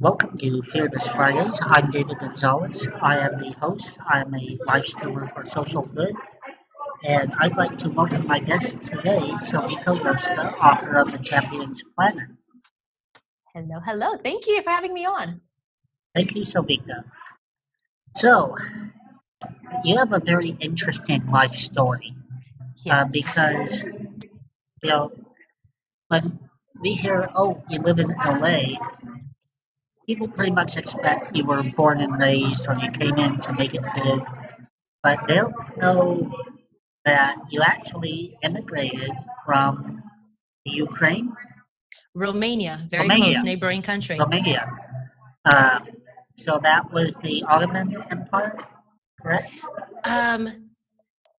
Welcome to Fearless Fridays. I'm David Gonzalez. I am the host. I am a life steward for social good, and I'd like to welcome my guest today, Silvika Rosta, author of The Champion's Planner. Hello, hello. Thank you for having me on. Thank you, Silvika. So, you have a very interesting life story Yeah. because, you know, when we hear, oh, you live in LA, people pretty much expect you were born and raised or you came in to make it big, but they don't know that you actually immigrated from Ukraine, Romania, very Romania, close, neighboring country. Romania. Uh, so that was the Ottoman Empire, correct? Um,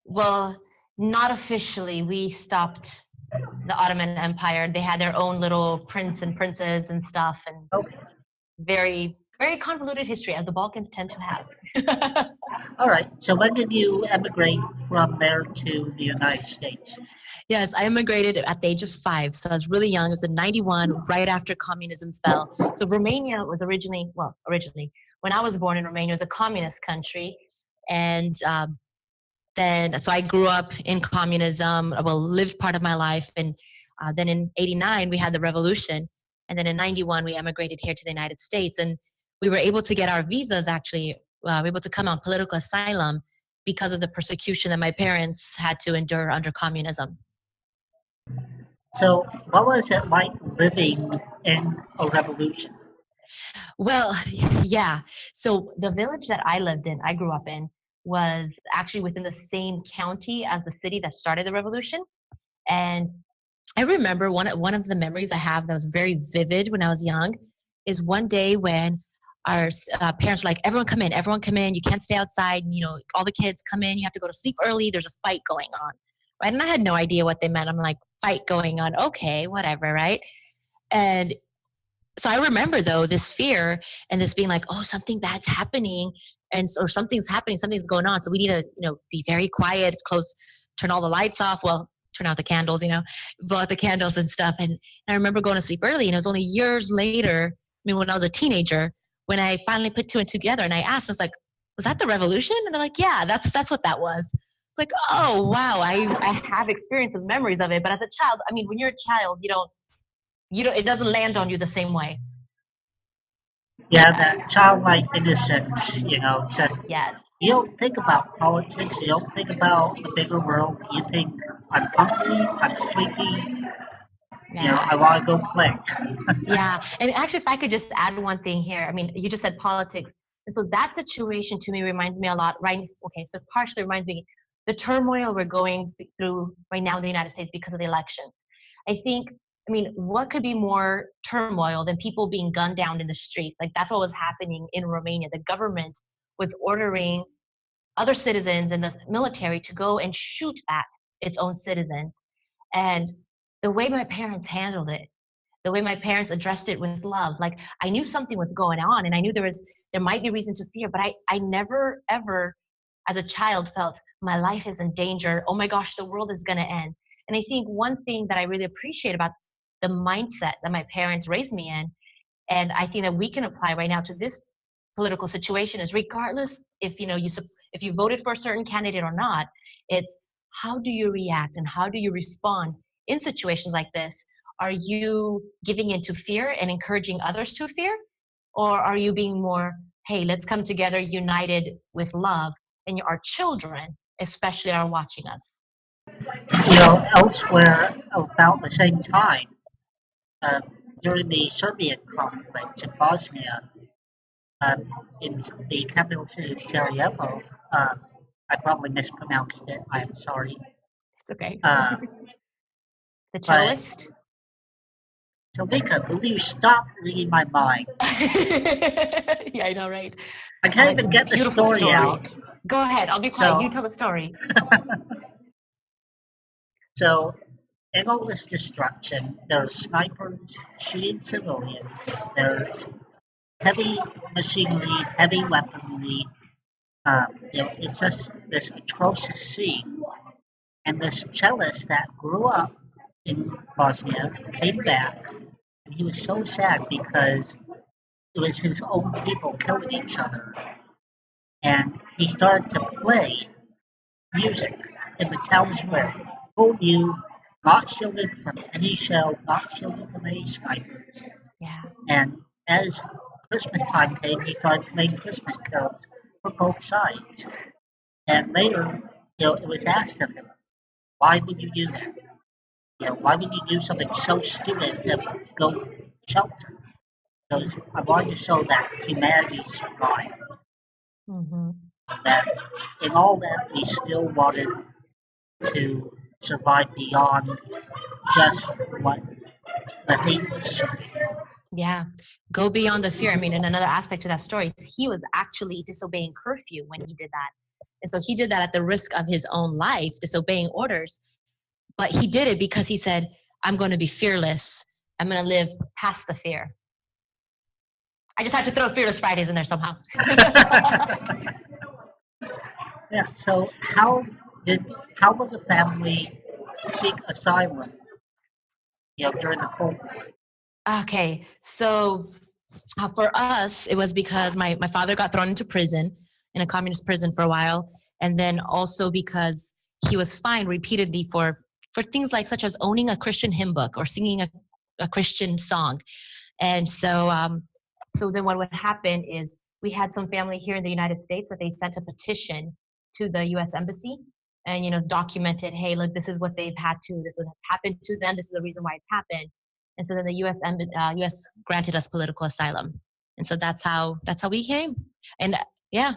well, not officially. We stopped the Ottoman Empire. They had their own little prince and princess and stuff, and Okay. very, very convoluted history, as the Balkans tend to have. All right. So when did you emigrate from there to the United States? Yes, I immigrated at the age of 5, so I was really young. It was in 91, right after communism fell. So Romania was originally, when I was born in Romania, it was a communist country. And so I grew up in communism, well, lived part of my life. And then in 89, we had the revolution. And then in 91, we emigrated here to the United States. And we were able to get our visas, actually. We were able to come on political asylum because of the persecution that my parents had to endure under communism. So what was it like living in a revolution? Well, yeah. So the village that I grew up in, was actually within the same county as the city that started the revolution. And I remember one of the memories I have that was very vivid when I was young is one day when our parents were like, everyone come in, you can't stay outside, and, all the kids come in, you have to go to sleep early, there's a fight going on. Right? And I had no idea what they meant. I'm like, fight going on, okay, whatever, right? And so I remember though this fear and this being like, oh, something bad's happening, or something's happening, something's going on. So we need to, be very quiet, close, turn all the lights off. Well, turn out the candles, blow out the candles and stuff. And I remember going to sleep early, and it was only years later. I mean, when I was a teenager, when I finally put two and two together, and I asked, I was like, was that the revolution? And they're like, yeah, that's what that was. It's like, oh wow, I have experiences, memories of it. But as a child, I mean, when you're a child, it doesn't land on you the same way. Yeah, that childlike innocence, just Yes. you don't think about politics, you don't think about the bigger world. You think, I'm hungry, I'm sleepy, Yeah. I want to go play. Yeah. And actually, if I could just add one thing here, I mean, you just said politics. And so that situation to me reminds me a lot, right? Okay. So partially reminds me the turmoil we're going through right now in the United States because of the elections. I mean, what could be more turmoil than people being gunned down in the streets? Like, that's what was happening in Romania. The government was ordering other citizens and the military to go and shoot at its own citizens. And the way my parents handled it, the way my parents addressed it with love, like, I knew something was going on, and I knew there might be reason to fear, but I never ever as a child felt my life is in danger. Oh my gosh, the world is going to end. And I think one thing that I really appreciate about the mindset that my parents raised me in, and I think that we can apply right now to this political situation, is regardless if if you voted for a certain candidate or not, it's how do you react and how do you respond in situations like this? Are you giving into fear and encouraging others to fear, or are you being more, hey, let's come together united with love, and our children especially are watching us? Elsewhere about the same time, uh, during the Serbian conflict in Bosnia, uh, in the capital city of Sarajevo, I probably mispronounced it. I am sorry. Okay. Uh, The but cellist. Salvika, will you stop reading my mind? Yeah, I know, right? I can't It's even a get the beautiful story story. out. Go ahead, I'll be quiet. You So, tell the story. so in all this destruction, there's snipers shooting civilians. There's heavy machinery, heavy weaponry. It's just this atrocious scene. And this cellist that grew up in Bosnia came back, and he was so sad because it was his own people killing each other. And he started to play music in the town square. Full view, not shielded from any shell, not shielded from any snipers. Yeah. And as Christmas time came, he started playing Christmas carols for both sides. And later, it was asked of him, why would you do that? Why would you do something so stupid to go shelter? Because I wanted to show that humanity survived. Mm-hmm. That in all that, we still wanted to survive beyond just what the hate was showing. Yeah. Go beyond the fear. I mean, and another aspect to that story, he was actually disobeying curfew when he did that. And so he did that at the risk of his own life, disobeying orders. But he did it because he said, I'm going to be fearless. I'm going to live past the fear. I just had to throw Fearless Fridays in there somehow. Yeah, so how would the family seek asylum, during the Cold War? Okay, so for us, it was because my father got thrown into prison, in a communist prison for a while, and then also because he was fined repeatedly for things like such as owning a Christian hymn book or singing a Christian song. And so then what would happen is we had some family here in the United States that they sent a petition to the U.S. Embassy and documented, hey, look, this is what they've had to, this has happened to them, this is the reason why it's happened. And so then the U.S. granted us political asylum, and so that's how we came. And yeah.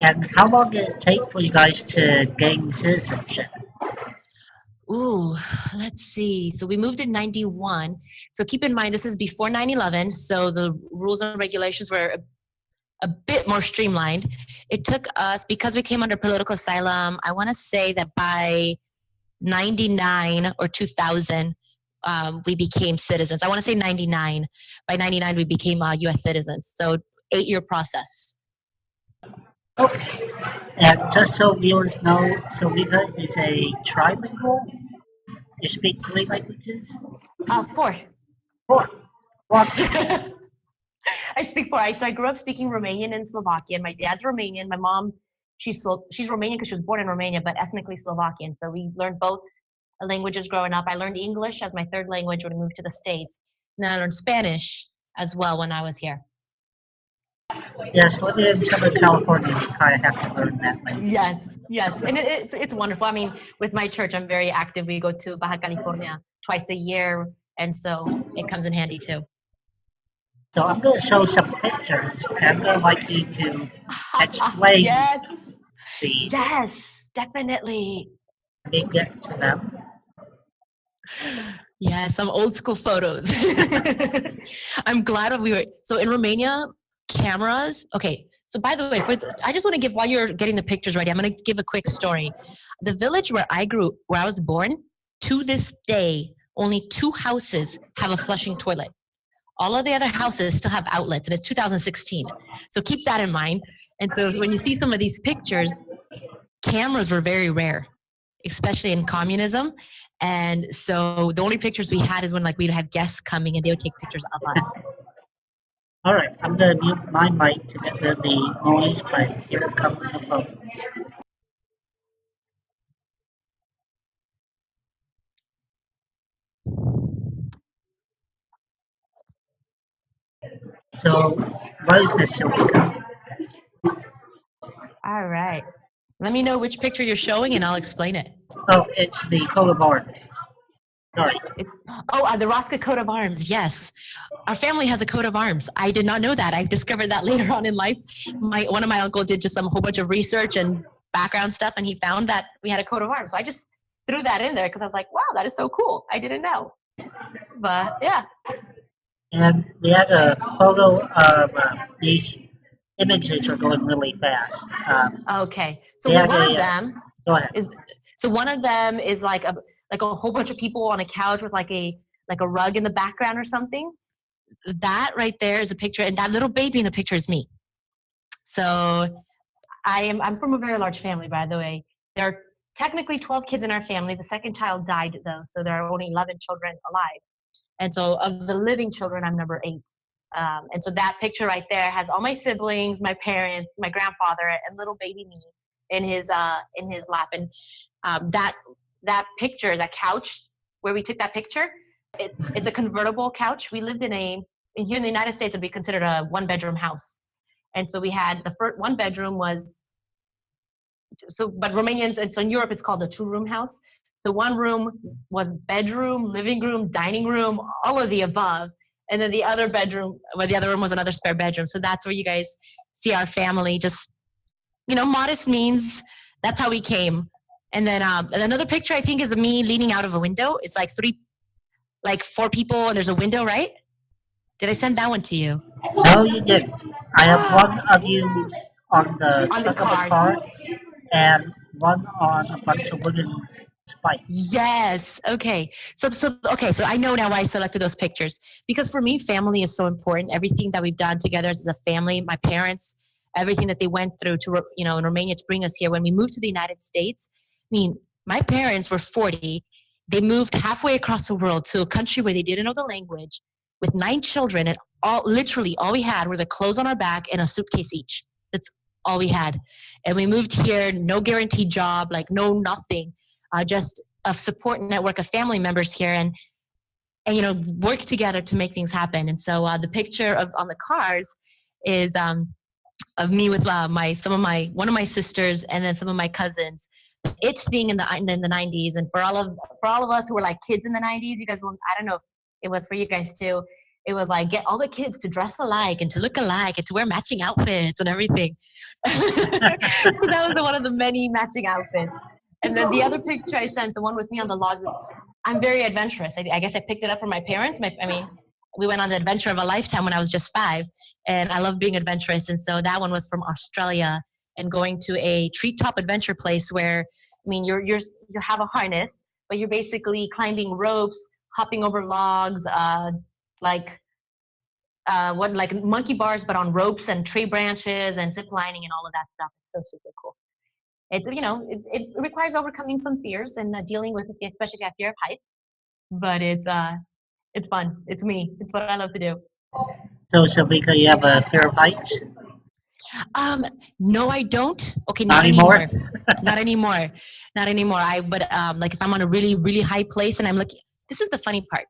And how long did it take for you guys to gain citizenship? Ooh, let's see. So we moved in 91. So keep in mind, this is before 9/11. So the rules and regulations were a bit more streamlined. It took us, because we came under political asylum, I want to say that by 99 or 2000, we became citizens. I want to say 99. By 99, we became U.S. citizens. So 8-year process. Okay. And just so viewers know, Sarita is a trilingual. You speak 3 languages? 4. 4. What? I speak 4. So I grew up speaking Romanian and Slovakian. My dad's Romanian. My mom, she's Romanian because she was born in Romania, but ethnically Slovakian. So we learned both languages growing up. I learned English as my 3rd language when I moved to the States. And then I learned Spanish as well when I was here. Yes, living in Southern California, you kind of have to learn that language. Yes. And it's wonderful. I mean, with my church, I'm very active. We go to Baja California twice a year. And so it comes in handy too. So I'm going to show some pictures, and I'm going to like you to explain these. Yes, definitely. Let me get to them. Yeah, some old school photos. I'm glad that we were. So in Romania, cameras. Okay, so by the way, I just want to give, while you're getting the pictures ready, I'm going to give a quick story. The village where I was born, to this day, only 2 houses have a flushing toilet. All of the other houses still have outlets, and it's 2016. So keep that in mind. And so when you see some of these pictures, cameras were very rare, especially in communism. And so the only pictures we had is when we'd have guests coming and they would take pictures of us. All right, I'm going to mute my mic to get rid of the noise, but here come the photos. So, what is this, Silvika? All right. Let me know which picture you're showing and I'll explain it. Oh, it's the coat of arms. Sorry. The Rosca coat of arms. Yes. Our family has a coat of arms. I did not know that. I discovered that later on in life. One of my uncles did just whole bunch of research and background stuff, and he found that we had a coat of arms. So I just threw that in there because I was like, wow, that is so cool. I didn't know. But yeah. And we had a photo of these images are going really fast. Okay. So one of them go ahead. one of them is like a whole bunch of people on a couch with like a rug in the background or something. That right there is a picture, and that little baby in the picture is me. So I'm from a very large family, by the way. There are technically 12 kids in our family. The second child died though, so there are only 11 children alive. And so of the living children, I'm number 8. And so that picture right there has all my siblings, my parents, my grandfather, and little baby me in his lap. And that picture, that couch where we took that picture, it's a convertible couch. We lived here in the United States, it'd be considered a 1-bedroom house. And so we had the first 1 bedroom was, but Romanians, and so in Europe it's called a 2-room house. So one room was bedroom, living room, dining room, all of the above. And then the other room was another spare bedroom. So that's where you guys see our family. Just, modest means that's how we came. And then another picture I think is of me leaning out of a window. It's like 4 people and there's a window, right? Did I send that one to you? No, you didn't. I have one of you on the On the truck of a cars. car and one on a bunch of wooden spikes. Yes. Okay. So I know now why I selected those pictures, because for me, family is so important. Everything that we've done together as a family, my parents, everything that they went through to, in Romania to bring us here. When we moved to the United States, I mean, my parents were 40. They moved halfway across the world to a country where they didn't know the language with 9 children. And literally all we had were the clothes on our back and a suitcase each. That's all we had. And we moved here, no guaranteed job, like no nothing. Just a support network of family members here, and work together to make things happen. And so the picture on the cars is of me with one of my sisters and then some of my cousins. It's thing in the 90s, and for all of us who were like kids in the 90s, you guys, I don't know if it was for you guys too. It was like get all the kids to dress alike and to look alike and to wear matching outfits and everything. So that was one of the many matching outfits. And then the other picture I sent, the one with me on the logs, I'm very adventurous. I guess I picked it up from my parents. We went on the adventure of a lifetime when I was just 5, and I love being adventurous. And so that one was from Australia and going to a treetop adventure place where, you have a harness, but you're basically climbing ropes, hopping over logs, like monkey bars, but on ropes and tree branches and zip lining and all of that stuff. It's so super cool. It requires overcoming some fears and dealing with it, especially if you have fear of heights. But it's fun. It's me. It's what I love to do. So, Silvika, you have a fear of heights? No, I don't. Okay, Not anymore. Not anymore. Not anymore. But like if I'm on a really, really high place and I'm looking, this is the funny part.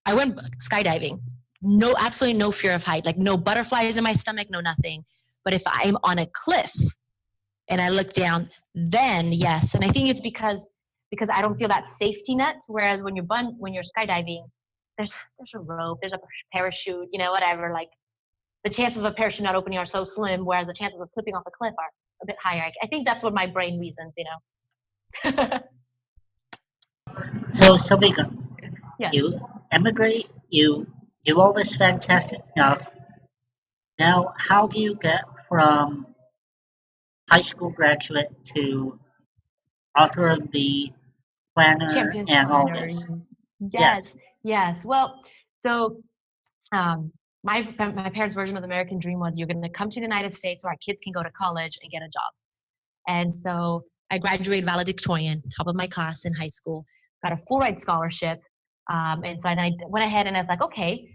I went skydiving. No, absolutely no fear of height. Like no butterflies in my stomach, no nothing. But if I'm on a cliff and I look down, then yes. And I think it's because I don't feel that safety net. Whereas when you're skydiving, there's a rope, there's a parachute, whatever. Like the chances of a parachute not opening are so slim, whereas the chances of slipping off a cliff are a bit higher. I think that's what my brain reasons, So, Silvika, Yes. you emigrate, you do all this fantastic stuff. Now, how do you get from high school graduate to author of the planner Champions and all Planner. this? Yes. Well, so my parents' version of the American dream was you're going to come to the United States so our kids can go to college and get a job. And so I graduated valedictorian, top of my class in high school, got a full ride scholarship. And so I went ahead and I was like, okay,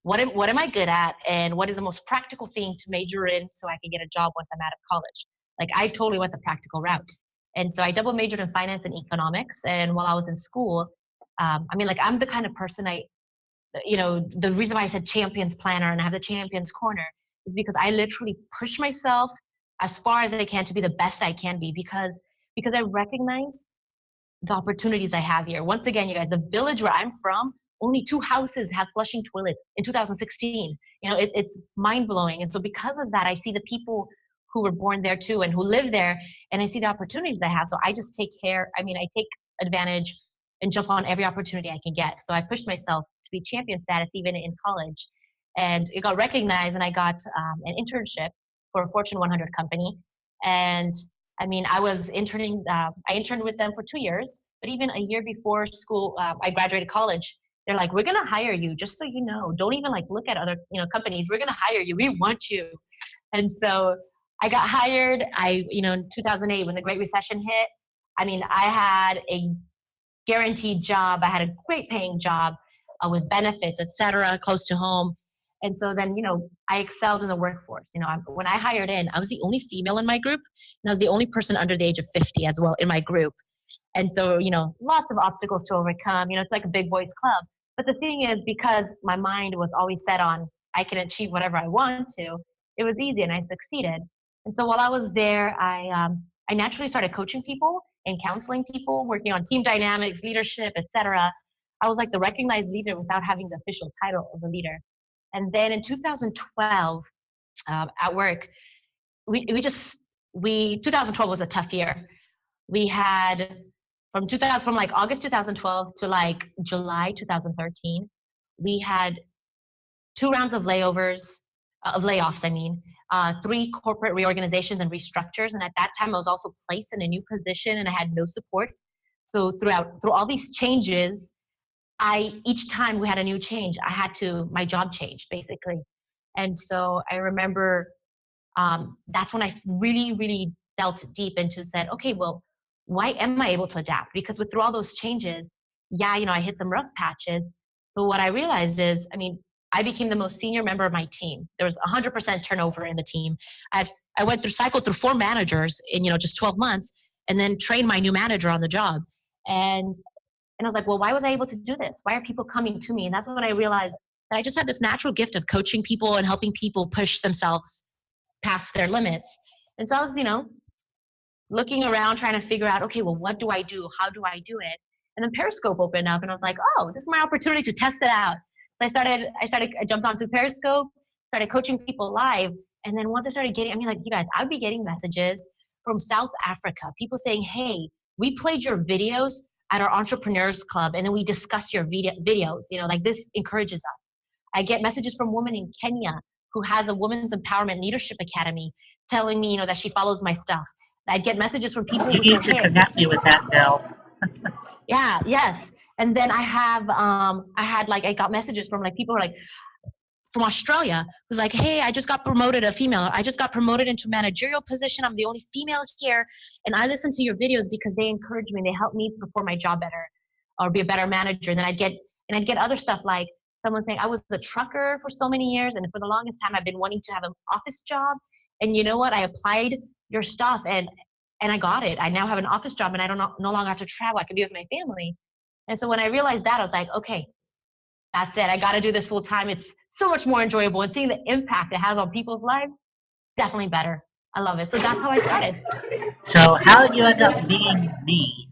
what am I good at? And what is the most practical thing to major in so I can get a job once I'm out of college? Like I totally went the practical route. And so I double majored in finance and economics. And while I was in school, I'm the kind of person the reason why I said Champions Planner and I have the Champions Corner is because I literally push myself as far as I can to be the best I can be because I recognize the opportunities I have here. Once again, you guys, the village where I'm from, only 2 houses have flushing toilets in 2016. It's mind blowing. And so because of that, I see the people who were born there too and who live there, and I see the opportunities I have. So I just take advantage and jump on every opportunity I can get. So I pushed myself to be champion status even in college, and it got recognized, and I got an internship for a Fortune 100 company. And I was interning. I interned with them for 2 years, but even a year before school, I graduated college. They're like, "We're gonna hire you, just so you know. Don't even look at other companies. We're gonna hire you. We want you." And so I got hired. In 2008 when the Great Recession hit, I had a guaranteed job. I had a great paying job. with benefits, etc., close to home. And so then, I excelled in the workforce. When I hired in, I was the only female in my group, and I was the only person under the age of 50 as well in my group. And so, lots of obstacles to overcome. It's like a big boys club. But the thing is, because my mind was always set on I can achieve whatever I want to, it was easy and I succeeded. And so while I was there, I naturally started coaching people and counseling people, working on team dynamics, leadership, etc. I was like the recognized leader without having the official title of a leader. And then in 2012, at work, 2012 was a tough year. We had from like August 2012 to like July 2013, we had 2 rounds of layoffs, I mean, 3 corporate reorganizations and restructures. And at that time, I was also placed in a new position and I had no support. So through all these changes, each time we had a new change, my job changed basically. And so I remember that's when I really, really delved deep into said, okay, well, why am I able to adapt? Because through all those changes, I hit some rough patches. But what I realized is, I became the most senior member of my team. There was 100% turnover in the team. I cycled through 4 managers in, just 12 months, and then trained my new manager on the job. And I was like, well, why was I able to do this? Why are people coming to me? And that's when I realized that I just had this natural gift of coaching people and helping people push themselves past their limits. And so I was, looking around trying to figure out, okay, well, what do I do? How do I do it? And then Periscope opened up and I was like, oh, this is my opportunity to test it out. So I jumped onto Periscope, started coaching people live. And then once I started getting, you guys, I'd be getting messages from South Africa, people saying, hey, we played your videos at our entrepreneurs club. And then we discuss your videos, this encourages us. I get messages from women in Kenya who has a Women's Empowerment Leadership Academy telling me, that she follows my stuff. I get messages from people who need to connect me with that, Belle. Yeah, yes. And then I got messages from people from Australia who's like, hey, I just got promoted into managerial position. I'm the only female here. And I listen to your videos because they encourage me. They help me perform my job better or be a better manager. And then I'd get other stuff like someone saying I was a trucker for so many years. And for the longest time, I've been wanting to have an office job. And you know what? I applied your stuff and I got it. I now have an office job and I no longer have to travel. I can be with my family. And so when I realized that, I was like, okay, that's it. I got to do this full time. It's so much more enjoyable. And seeing the impact it has on people's lives, definitely better. I love it. So that's how I started. So how did you end up meeting me?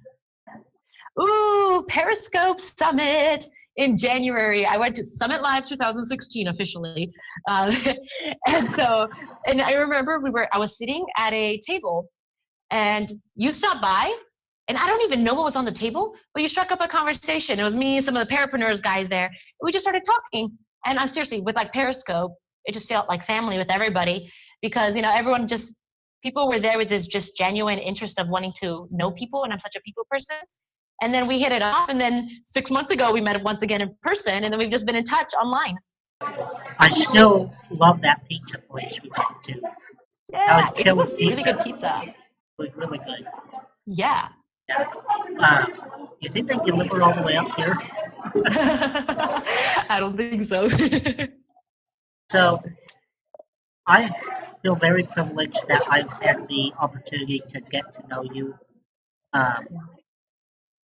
Ooh, Periscope Summit in January. I went to Summit Live 2016 officially. And I remember I was sitting at a table and you stopped by and I don't even know what was on the table, but you struck up a conversation. It was me and some of the Parapreneurs guys there. We just started talking. And I'm seriously, with Periscope, it just felt like family with everybody because, people were there with this just genuine interest of wanting to know people. And I'm such a people person. And then we hit it off. And then 6 months ago, we met once again in person. And then we've just been in touch online. I still love that pizza place we went to. Yeah, it was really good pizza. It was really good. Yeah. You think they deliver all the way up here? I don't think so. So, I feel very privileged that I've had the opportunity to get to know you.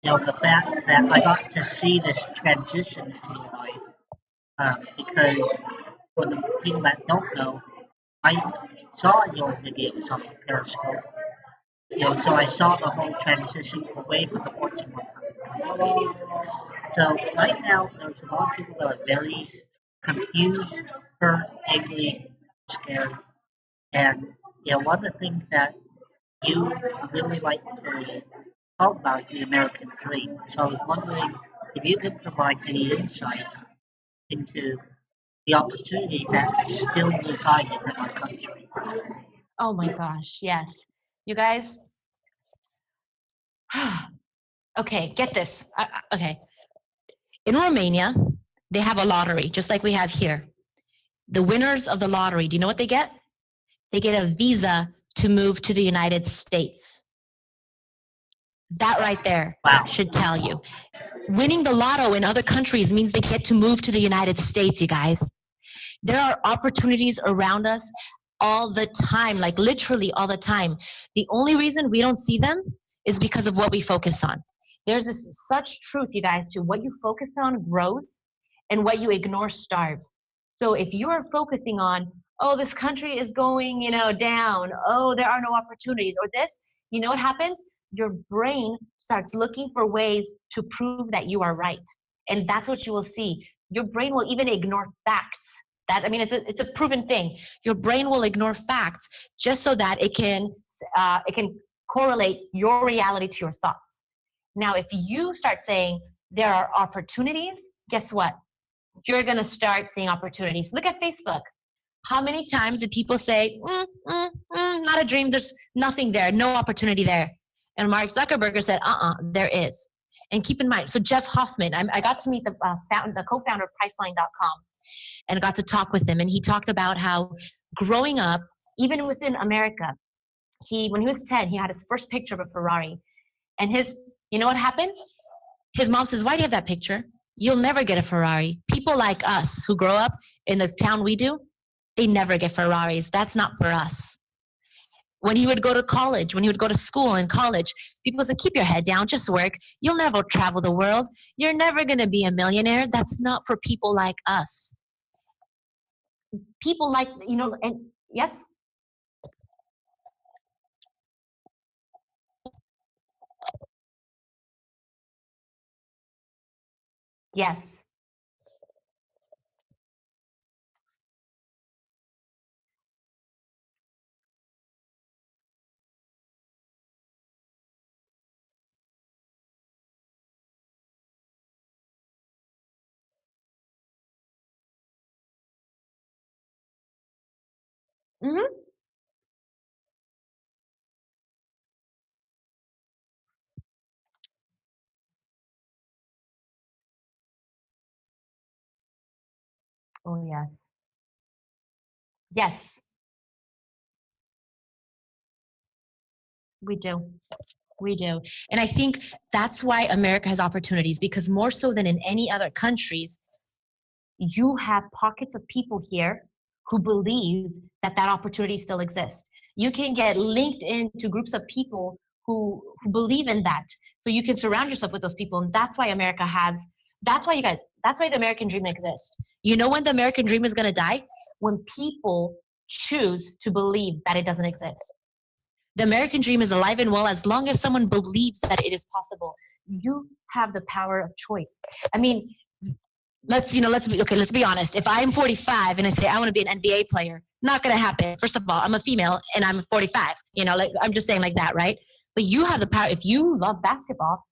The fact that I got to see this transition in your life, because for the people that don't know, I saw your videos on Periscope. So I saw the whole transition away from the Fortune 100 company. So right now, there's a lot of people that are very confused, hurt, angry, scared. And, one of the things that you really like to talk about the American dream. So I was wondering if you could provide any insight into the opportunities that still reside within our country. Oh my gosh, yes. You guys, okay, get this. Okay. In Romania, they have a lottery, just like we have here. The winners of the lottery, do you know what they get? They get a visa to move to the United States. That right there should tell you. Winning the lotto in other countries means they get to move to the United States, you guys. There are opportunities around us all the time, like literally all the time. The only reason we don't see them is because of what we focus on. There's this such truth, you guys, to what you focus on grows and what you ignore starves. So if you are focusing on, oh, this country is going, down, oh, there are no opportunities, or this, you know what happens? Your brain starts looking for ways to prove that you are right. And that's what you will see. Your brain will even ignore facts. It's a proven thing. Your brain will ignore facts just so that it can correlate your reality to your thoughts. Now, if you start saying there are opportunities, guess what? You're going to start seeing opportunities. Look at Facebook. How many times did people say, not a dream, there's nothing there, no opportunity there? And Mark Zuckerberg said, there is. And keep in mind, so Jeff Hoffman, I got to meet the co-founder of Priceline.com and got to talk with him. And he talked about how growing up, even within America, when he was 10, he had his first picture of a Ferrari. And you know what happened? His mom says, why do you have that picture? You'll never get a Ferrari. People like us who grow up in the town we do, they never get Ferraris. That's not for us. When he would go to college, when he would go to school and college, people said, keep your head down, just work. You'll never travel the world. You're never going to be a millionaire. That's not for people like us. People like, and yes? Yes. Mm-hmm. Oh, yes. Yes, we do. We do. And I think that's why America has opportunities, because more so than in any other countries, you have pockets of people here who believe that opportunity still exists. You can get linked into groups of people who believe in that. So you can surround yourself with those people. And that's why that's why the American dream exists. You know when the American dream is going to die? When people choose to believe that it doesn't exist. The American dream is alive and well as long as someone believes that it is possible. You have the power of choice. I mean, let's be honest. If I'm 45 and I say I want to be an NBA player, not going to happen. First of all, I'm a female and I'm 45. I'm just saying like that, right? But you have the power. If you love basketball,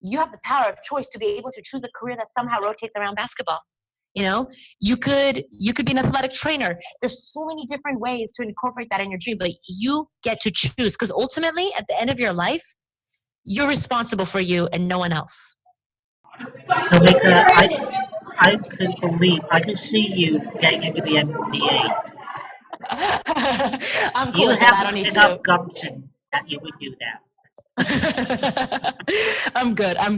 you have the power of choice to be able to choose a career that somehow rotates around basketball. You could be an athletic trainer. There's so many different ways to incorporate that in your dream, but you get to choose, because ultimately at the end of your life, you're responsible for you and no one else. So Mika, I could see you getting into the NBA. I'm cool You with that. I have don't need enough to. gumption that you would do that. I'm good. I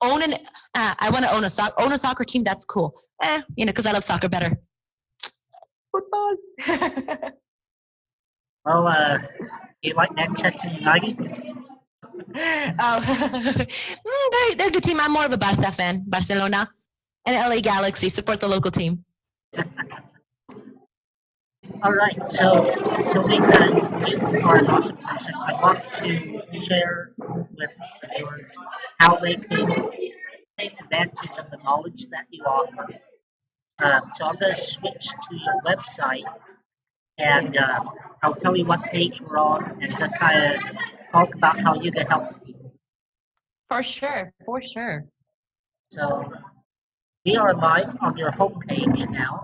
want to own a soccer team. That's cool. Because I love soccer better. Football. Well, you like Manchester United? They're a good team. I'm more of a Barca fan. Barcelona and LA Galaxy. Support the local team. All right. So Mika, you are an awesome person. I want to share with the viewers how they can take advantage of the knowledge that you offer. So I'm going to switch to your website, and I'll tell you what page we're on, and just kind of talk about how you can help people. For sure. For sure. So we are live on your homepage now,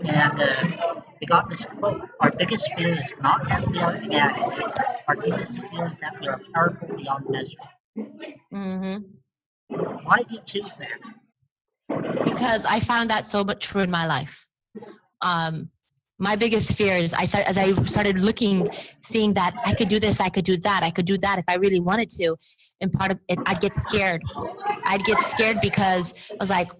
and we got this quote: "Our biggest fear is not that we are inadequate. Our deepest fear is that we are powerful beyond measure." Mm-hmm. Why do you choose that? Because I found that so much true in my life. My biggest fear is as I started looking, seeing that I could do this, I could do that if I really wanted to. and part of it, I'd get scared. I'd get scared because I was like,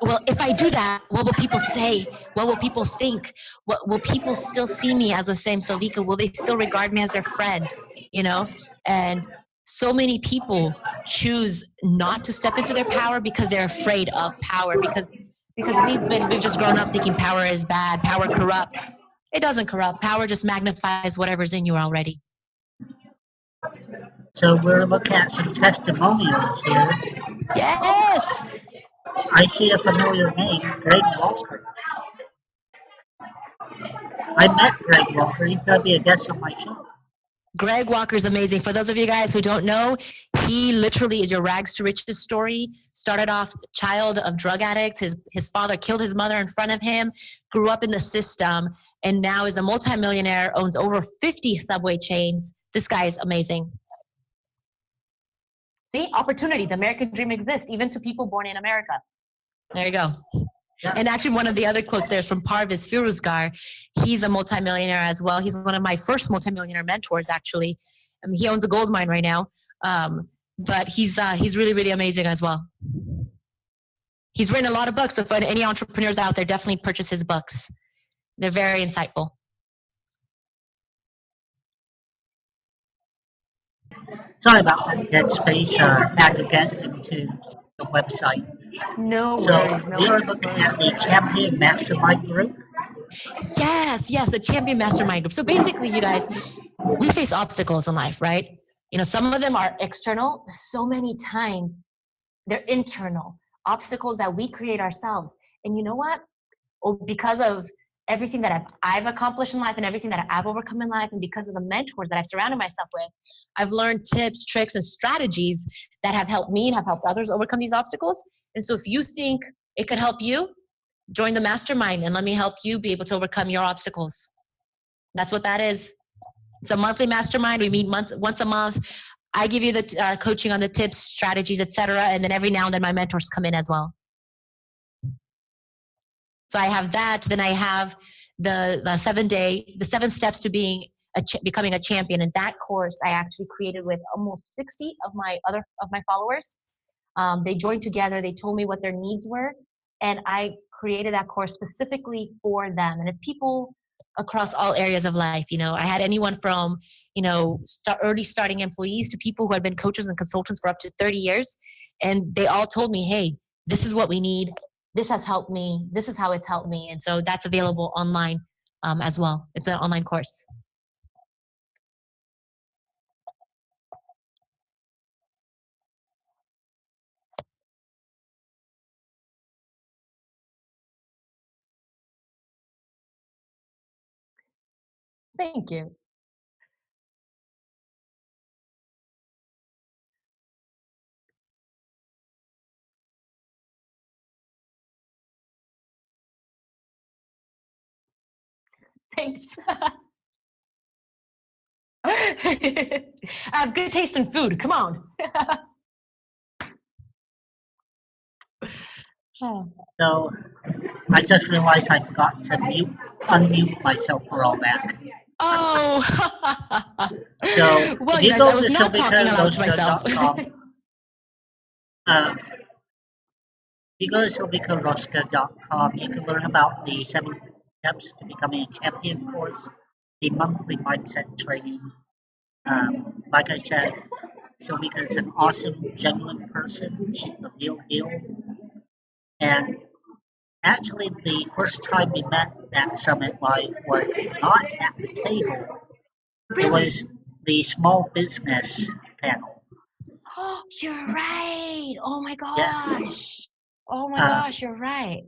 well, if I do that, what will people say? What will people think? What will people still see me as the same Silvika? Will they still regard me as their friend? You know, and so many people choose not to step into their power because they're afraid of power. Because we've just grown up thinking power is bad, power corrupts. It doesn't corrupt. Power just magnifies whatever's in you already. So we're looking at some testimonials here. Yes. I see a familiar name, Greg Walker. I met Greg Walker. He's going to be a guest on my show. Greg Walker's amazing. For those of you guys who don't know, he literally is your rags to riches story. Started off child of drug addicts. His father killed his mother in front of him, grew up in the system, and now is a multimillionaire, owns over 50 Subway chains. This guy is amazing. See, opportunity. The American dream exists, even to people born in America. There you go. Yeah. And actually, one of the other quotes there is from Parviz Firuzgar. He's a multimillionaire as well. He's one of my first multimillionaire mentors, actually. I mean, he owns a gold mine right now. But he's really, really amazing as well. He's written a lot of books. So for any entrepreneurs out there, definitely purchase his books. They're very insightful. Sorry about that dead space. Had to get into the website. No so worries. We are looking at the Champion Mastermind Group. Yes, the Champion Mastermind Group. So basically, you guys, we face obstacles in life, right? You know, some of them are external. So many times, they're internal. Obstacles that we create ourselves. And you know what? Because of everything that I've accomplished in life and everything that I've overcome in life, and because of the mentors that I've surrounded myself with, I've learned tips, tricks, and strategies that have helped me and have helped others overcome these obstacles. And so if you think it could help you, join the mastermind and let me help you be able to overcome your obstacles. That's what that is. It's a monthly mastermind. We meet once a month. I give you the coaching on the tips, strategies, etc. And then every now and then my mentors come in as well. So I have that. Then I have the 7 steps to becoming a champion. And that course I actually created with almost 60 of my followers. They joined together. They told me what their needs were, and I created that course specifically for them. And if people across all areas of life, you know, I had anyone from, you know, early starting employees to people who had been coaches and consultants for up to 30 years. And they all told me, hey, this is what we need. This has helped me. This is how it's helped me. And so that's available online as well. It's an online course. Thank you. Thanks. I have good taste in food. Come on. So I just realized I forgot to unmute myself for all that. Oh. So well, if you guys, go I was to not talking aloud to myself. If you go to silvicoroska.com, you can learn about the 7 steps to becoming a champion course, the monthly mindset training. Like I said, Silvika is an awesome, genuine person. She's the real deal. And actually, the first time we met at Summit Life was not at the table. It was the small business panel. Oh, you're right. Oh my gosh. Yes. Oh my gosh, you're right.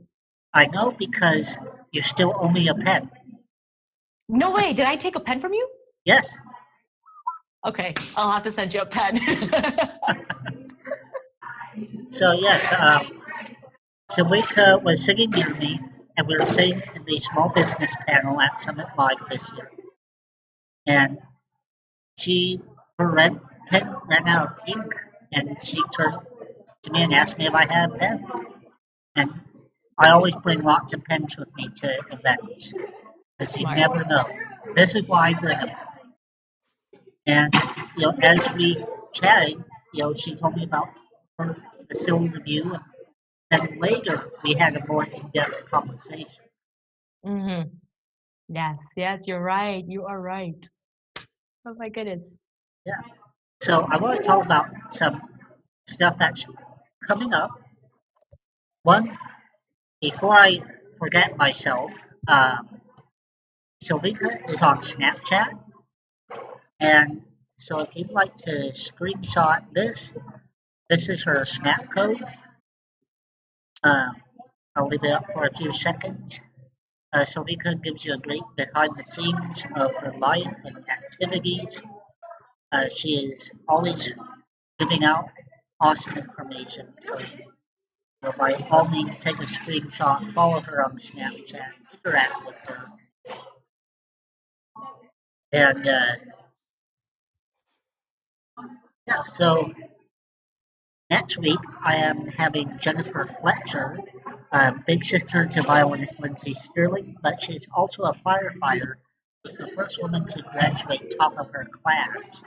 I know because you still owe me a pen. No way. Did I take a pen from you? Yes. Okay. I'll have to send you a pen. So, yes, Silvika was sitting near me, and we were sitting in the small business panel at Summit Live this year. And her pen ran out of ink, and she turned to me and asked me if I had a pen. And I always bring lots of pens with me to events, because you never know. This is why I bring them. And, you know, as we chatted, she told me about her facility review, and then later we had a more in-depth conversation. Mm-hmm. Yes, yes, you're right. You are right. Oh my goodness. Yeah. So I want to talk about some stuff that's coming up. One, before I forget myself, Sylvika is on Snapchat, and so if you'd like to screenshot this is her Snap code. Um, I'll leave it up for a few seconds. Sylvika gives you a great behind the scenes of her life and activities. She is always giving out awesome information. So by all means, take a screenshot, follow her on Snapchat, interact with her. And yeah, so next week I am having Jennifer Fletcher, big sister to violinist Lindsey Sterling, but she's also a firefighter, the first woman to graduate top of her class,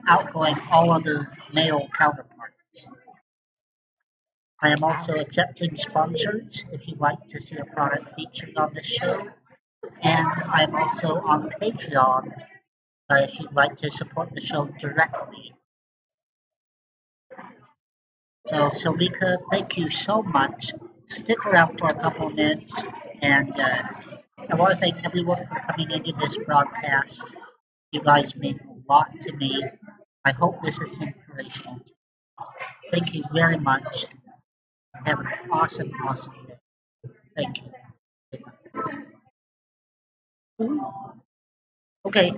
outgoing all other male counterparts. I am also accepting sponsors if you'd like to see a product featured on this show. And I'm also on Patreon if you'd like to support the show directly. So, Salika, thank you so much. Stick around for a couple of minutes, and I want to thank everyone for coming into this broadcast. You guys mean a lot to me. I hope this is inspirational. Thank you very much. Have an awesome, awesome day. Thank you. Goodbye. Okay,